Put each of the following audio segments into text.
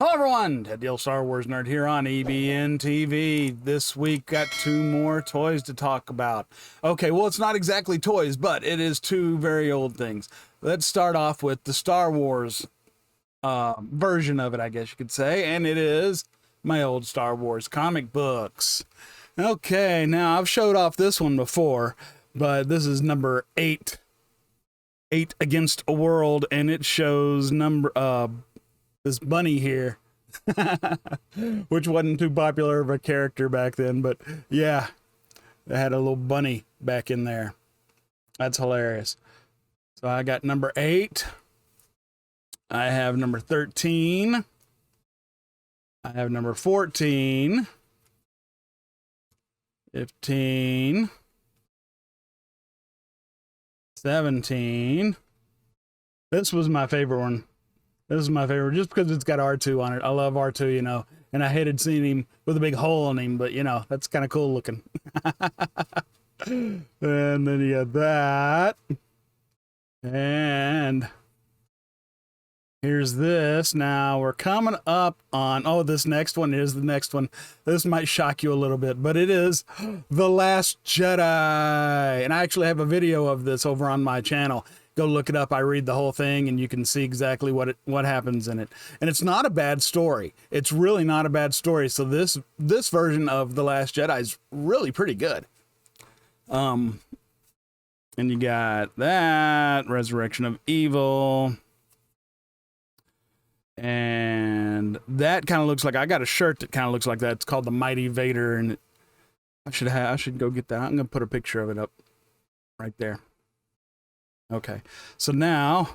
Hello everyone, Ted the Star Wars Nerd here on EBNTV. This week got two more toys to talk about. Okay, well it's not exactly toys, but it is two very old things. Let's start off with the Star Wars version of it, I guess you could say, and it is my old Star Wars comic books. Okay, now I've showed off this one before, but this is number 8. 8 Against a World, and it shows this bunny here, which wasn't too popular of a character back then, but yeah, they had a little bunny back in there. That's hilarious. So I got number 8. I have number 13. I have number 14. 15. 17. This was my favorite one. This is my favorite just because it's got R2 on it. I love R2, you know, and I hated seeing him with a big hole in him, but you know, that's kind of cool looking. And then you got that. And here's this. Now we're coming up on, oh, this next one is the next one. This might shock you a little bit, but it is The Last Jedi. And I actually have a video of this over on my channel. Go look it up. I read the whole thing and you can see exactly what happens in it. And it's not a bad story. It's really not a bad story. So this version of The Last Jedi is really pretty good. And you got that, Resurrection of Evil. And that kind of looks like, I got a shirt that kind of looks like that. It's called the Mighty Vader, and I should go get that. I'm going to put a picture of it up right there. Okay, so now,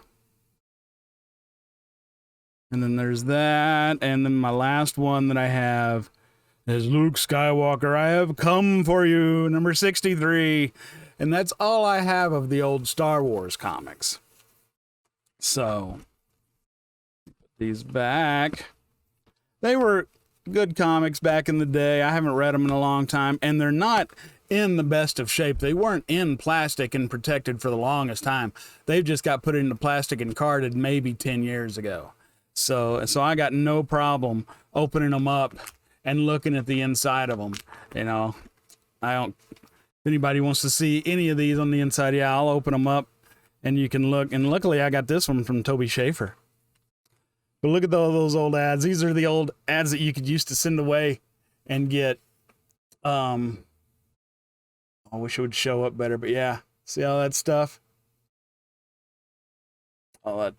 and then there's that, and then my last one that I have is Luke Skywalker, I have come for you, number 63, and that's all I have of the old Star Wars comics. So, put these back. They were good comics back in the day. I haven't read them in a long time, and they're not in the best of shape. They weren't in plastic and protected for the longest time. They've just got put into plastic and carded maybe 10 years ago. So I got no problem opening them up and looking at the inside of them. You know, if anybody wants to see any of these on the inside, yeah, I'll open them up and you can look. And luckily I got this one from Toby Schaefer. But look at all those old ads. These are the old ads that you could used to send away and get, I wish it would show up better, but yeah, see all that stuff? All that,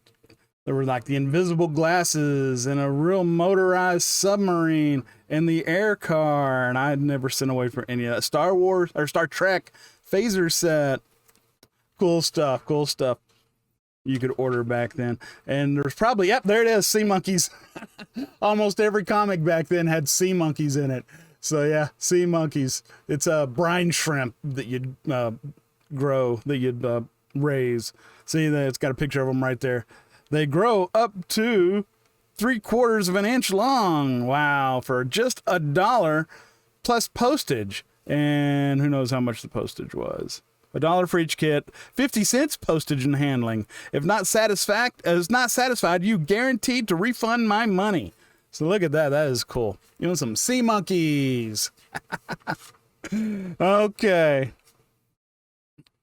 there were like the invisible glasses and a real motorized submarine and the air car, and I'd never sent away for any of that. Star Wars or Star Trek phaser set. Cool stuff you could order back then. And there's probably, yep, there it is, sea monkeys. Almost every comic back then had sea monkeys in it. So yeah, sea monkeys. It's a brine shrimp that you'd grow, that you'd raise. See that it's got a picture of them right there. They grow up to 3/4 of an inch long. Wow, for just $1 plus postage. And who knows how much the postage was. $1 for each kit, 50 cents postage and handling. If not satisfied, you guaranteed to refund my money. So look at that. That is cool. You know, some sea monkeys. Okay.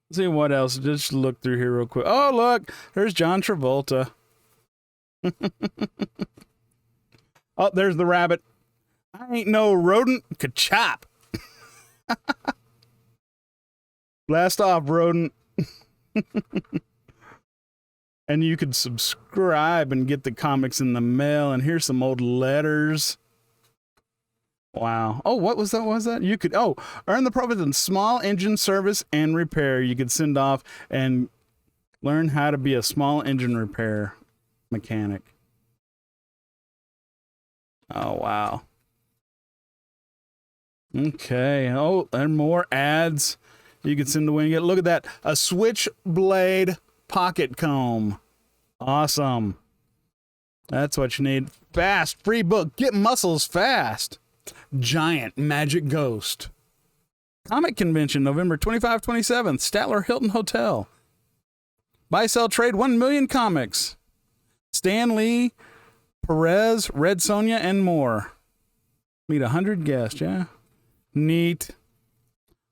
Let's see what else. Just look through here real quick. Oh, look. There's John Travolta. Oh, there's the rabbit. I ain't no rodent. Ka-chop. Blast off, rodent. And you could subscribe and get the comics in the mail. And here's some old letters. Wow. Oh, what was that? What was that? You could, earn the profits in small engine service and repair. You could send off and learn how to be a small engine repair mechanic. Oh, wow. Okay. Oh, and more ads. You can send away and get, look at that. A switchblade pocket comb. Awesome. That's what you need. Fast. Free book. Get muscles fast. Giant Magic Ghost. Comic Convention, November 25, 27th. Statler Hilton Hotel. Buy, sell, trade 1 million comics. Stan Lee Perez, Red Sonja, and more. Meet 100 guests, yeah? Neat.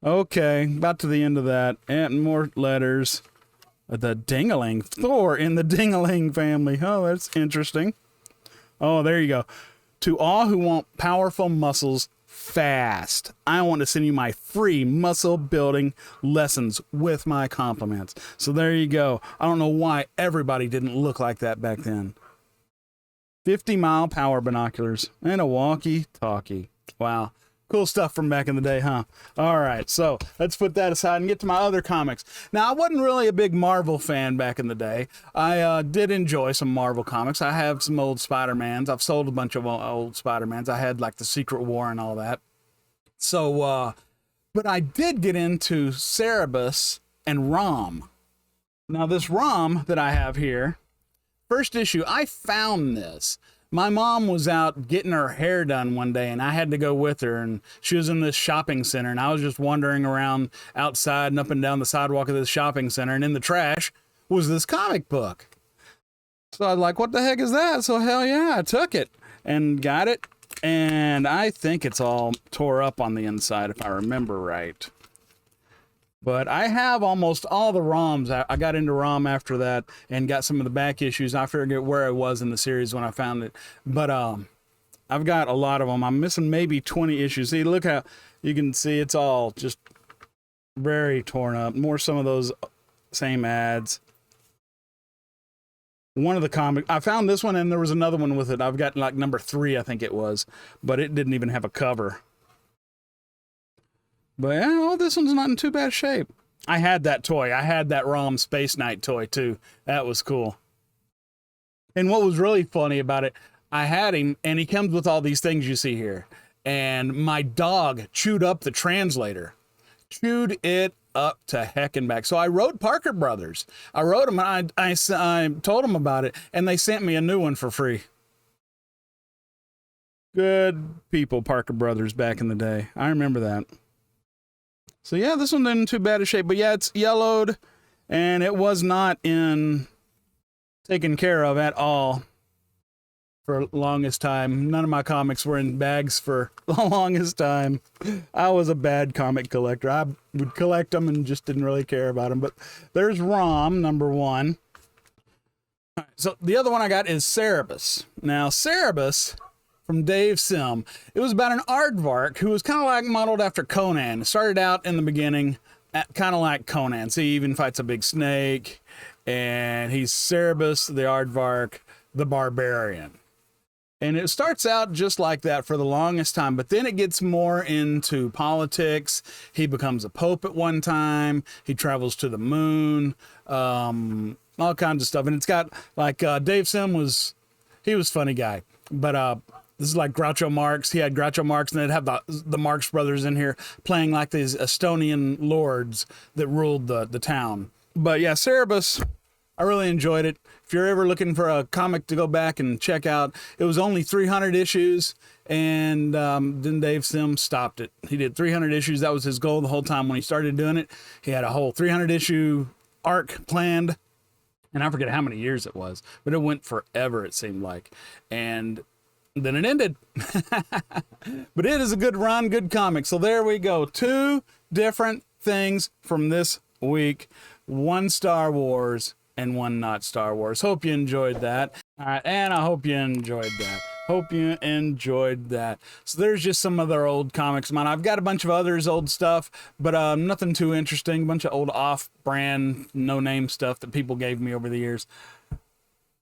Okay, about to the end of that. And more letters. The Dingaling. Thor in the Dingaling family. Oh, that's interesting. Oh, there you go. To all who want powerful muscles fast, I want to send you my free muscle building lessons with my compliments. So there you go. I don't know why everybody didn't look like that back then. 50-mile power binoculars and a walkie-talkie. Wow. Cool stuff from back in the day, huh? All right, so let's put that aside and get to my other comics. Now, I wasn't really a big Marvel fan back in the day. I did enjoy some Marvel comics. I have some old Spider-Mans. I've sold a bunch of old Spider-Mans. I had like the Secret War and all that. So, but I did get into Cerebus and Rom. Now, this Rom that I have here, first issue, I found this. My mom was out getting her hair done one day, and I had to go with her, and she was in this shopping center, and I was just wandering around outside and up and down the sidewalk of this shopping center, and in the trash was this comic book. So I was like, what the heck is that? So hell yeah, I took it and got it, and I think it's all tore up on the inside, if I remember right. But I have almost all the ROMs. I got into ROM after that and got some of the back issues. I forget where I was in the series when I found it. But I've got a lot of them. I'm missing maybe 20 issues. See, look how you can see it's all just very torn up. More some of those same ads. One of the comic, I found this one and there was another one with it. I've got like number 3, I think it was. But it didn't even have a cover. But yeah, well, this one's not in too bad shape. I had that toy. I had that ROM Space Knight toy too. That was cool. And what was really funny about it, I had him and he comes with all these things you see here. And my dog chewed up the translator. Chewed it up to heck and back. So I wrote Parker Brothers. I wrote them and I told them about it and they sent me a new one for free. Good people, Parker Brothers back in the day. I remember that. So yeah, this one isn't too bad a shape, but yeah, it's yellowed and it was not taken care of at all for the longest time. None of my comics were in bags for the longest time. I was a bad comic collector. I would collect them and just didn't really care about them, but there's ROM, number 1. All right, so the other one I got is Cerebus. Now, Cerebus from Dave Sim. It was about an aardvark who was kind of like modeled after Conan. It started out in the beginning kind of like Conan. So he even fights a big snake, and he's Cerebus, the aardvark, the barbarian. And it starts out just like that for the longest time, but then it gets more into politics. He becomes a pope at one time. He travels to the moon, all kinds of stuff. And it's got like Dave Sim he was a funny guy, but this is like Groucho Marx. He had Groucho Marx, and they'd have the Marx brothers in here playing like these Estonian lords that ruled the town. But yeah, Cerebus, I really enjoyed it. If you're ever looking for a comic to go back and check out, it was only 300 issues, and then Dave Sim stopped it. He did 300 issues. That was his goal the whole time when he started doing it. He had a whole 300-issue arc planned, and I forget how many years it was, but it went forever, it seemed like. And then it ended. But it is a good run, good comic. So there we go. 2 different things from this week. 1 Star Wars and 1 not Star Wars. Hope you enjoyed that. All right, and I hope you enjoyed that. Hope you enjoyed that. So there's just some other old comics of mine. I've got a bunch of others, old stuff, but nothing too interesting. A bunch of old off-brand, no-name stuff that people gave me over the years.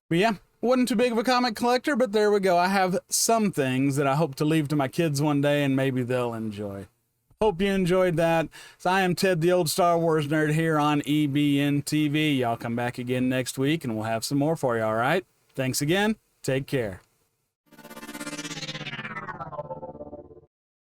But yeah, wasn't too big of a comic collector, but there we go. I have some things that I hope to leave to my kids one day, and maybe they'll enjoy. Hope you enjoyed that. So I am Ted, the old Star Wars nerd, here on EBNTV. Y'all come back again next week, and we'll have some more for you, all right? Thanks again. Take care.